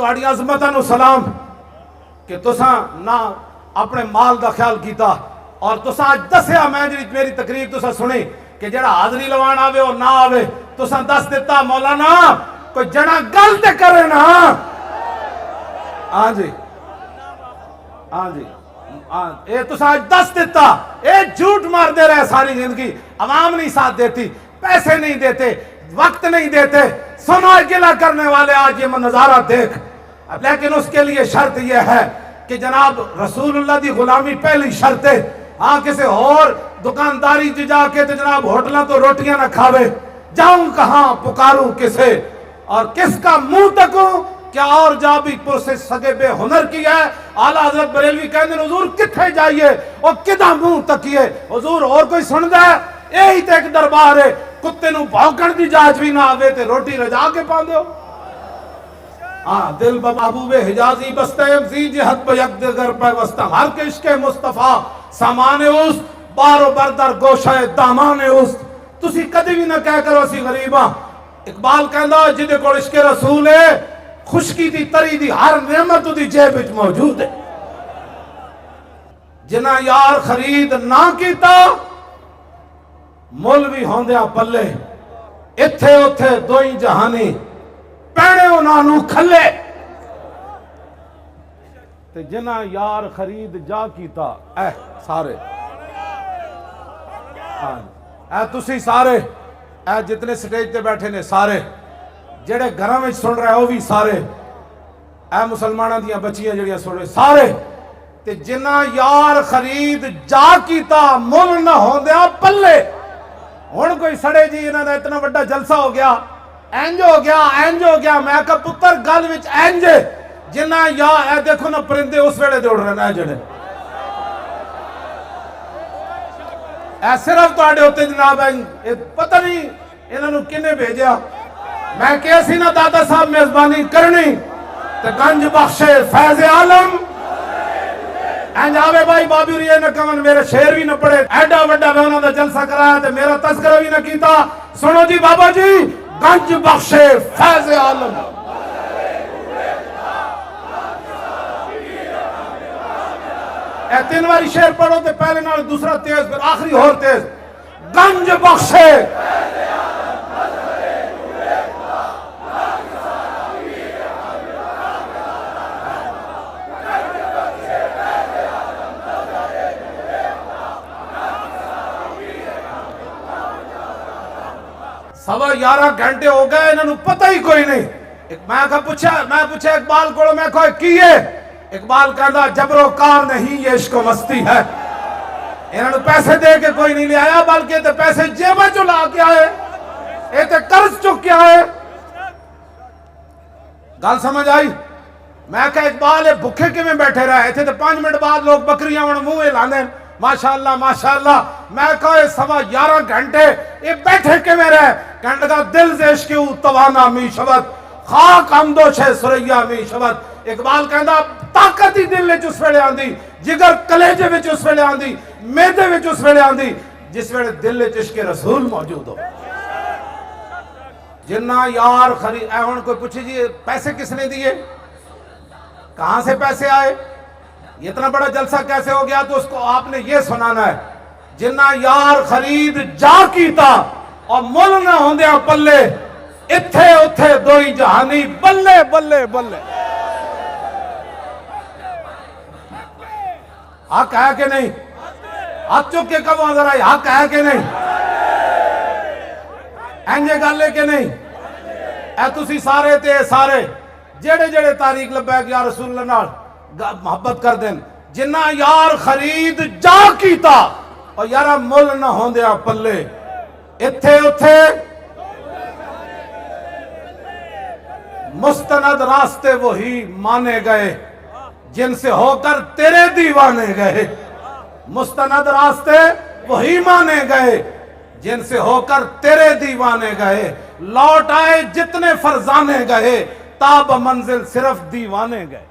तुहाडी अजमतां नूं सलाम कि तुसां ना अपने माल का ख्याल किया और तुसां अज दस्या। मैं जी मेरी तकरीर तुसां सुनी कि जेड़ा हाजरी लवाण आवे और ना आवे, तुसां दस दिता मौलाना कोई जना गल ते करे ना। हाँ जी, हाँ जी, हाँ, ये तुसां अज दस दिता। ये झूठ मारते रहे सारी जिंदगी, आवाम नहीं साथ देती, पैसे नहीं देते, वक्त नहीं देते, सुनो गिला करने वाले आज ये नजारा देख। लेकिन उसके लिए शर्त यह है कि जनाब रसूलुल्लाह की गुलामी पहली शर्त है। हाँ, किसी और दुकानदारी च जाके तो जनाब होटलों तो रोटियां ना खावे। जाऊं कहां पुकारूं किसे और किसका मुंह तकूं, क्या और जा भी प्रोसेस सगे बेहुनर की है। आला हजरत बरेलवी कहते हैं हुजूर किथे जाइए और किदा मुंह तकीए। हुजूर और कोई सुनदा है? यही तो एक दरबार है। कुत्ते नूं भौंकण दी जांच भी ना आवे ते रोटी रजा के पांदे हो। हाँ, दिल महबूबे हिजाजी बस्ते जी जहत पर पे वस्ता हर के इश्के मुस्तफा सामाने उस बारो बरदर गोशे दामाने उस। तुसी कदी भी ना कह करो असी गरीब हां। इकबाल कहंदा जिदे कोल इश्के रसूल है खुशकी दी तरी दी हर नेमत उदी जेब विच मौजूद है। जिन्ना यार खरीद ना कीता मुल भी होंदिया पल्ले, इत्थे उथे दोई जहानी पैणे उन्होंने खले। ते जिन्ना यार खरीद जा कीता ऐ सारे, हाँ तुसी सारे ऐ जितने स्टेज ते बैठे ने सारे, जेड़े घरों में सुन रहे हो भी सारे, ऐ मुसलमानों दी बच्चियां जड़ियां सुन रहे सारे। ते जिन्ना यार खरीद जा कीता मुल न होंदिया पल्ले। हुण कोई सड़े जी इन्हां दा इतना बड़ा जलसा हो गया, इंज हो गया, इंज हो गया। मैं कहा पुत्र गल विच इंज जिन्ना या ए देखो ना परिंदे उस वेले दे उड़ रहे ने जेड़े ए सिर्फ तुहाडे उत्ते जनाब ए पता नहीं इन्हां नूं किने भेजिया। मैं कहा सी ना दादा साहब मेजबानी करनी ते गंज बख्शे फैज़ आलम इंज आवे भाई बाबी रिए न कवन मेरे शेर भी न पड़े। एडा वड्डा मैं उन्हां दा जलसा कराया ते मेरा तस्करा भी न कीता। सुनो जी बाबा जी, गंज बख्शे फैज़ आलम। ए तीन बारी शेर पढ़ो तो पहले नाल दूसरा तेज फिर आखिरी और तेज। गंज बख्शे सवा 11 घंटे हो गए, इन्होंने पता ही कोई नहीं। मैं पूछा इकबाल को, मैं कहा की है? इकबाल कहता जबरो कार नहीं ये इश्क मस्ती है। इन्होंने पैसे दे के कोई नहीं ले आया, बल्कि तो पैसे जेब चो ला के आए, ये तो कर्ज चुक के आए। गल समझ आई? मैं कहा इकबाल ये भुखे किवें बैठे रहे? इतने तो 5 मिनट बाद लोग बकरियां मुंह लाने माशाअल्लाह माशाअल्लाह। मैं कहा सवा 11 घंटे ये बैठे किवें रहे? कहने लगा दिल से इश्क तवाना मी शबद खाक हमदोश है सुरैया मी शबद। इकबाल कहता ताकत ही दिल विच उस वेले आंदी, जिगर कलेजे विच उस वेले आंदी, मेदे विच उस वेले आंदी जिस वेले दिल विच इश्क रसूल मौजूद हो। जिन्ना यार खरीद ऐ हुण कोई पूछे जी पैसे किसने दिए, कहां से पैसे आए, इतना बड़ा जलसा कैसे हो गया? तो उसको आपने ये सुनाना है। जिन्ना यार खरीद जा कीता और मुल ना होंदिया पल्ले, इत्थे उथे दोई जहानी बल्ले बल्ले बल्ले। हक है कि नहीं? हाथ चुक के कब जरा हक है कि नहीं? इंजे गल है कि नहीं? ऐ तुसी सारे ते सारे जेड़े जेड़े तारीख लब्बैक या रसूल नाल मोहब्बत कर देन, जिन्ना यार खरीद जा कीता और यारा मुल ना होंदिया पल्ले, इत्थे उथे मुस्तनद रास्ते वही माने गए जिनसे होकर तेरे दीवाने गए। मुस्तनद रास्ते वही माने गए जिनसे होकर तेरे दीवाने गए। लौट आए जितने फरजाने गए, ताब मंजिल सिर्फ दीवाने गए।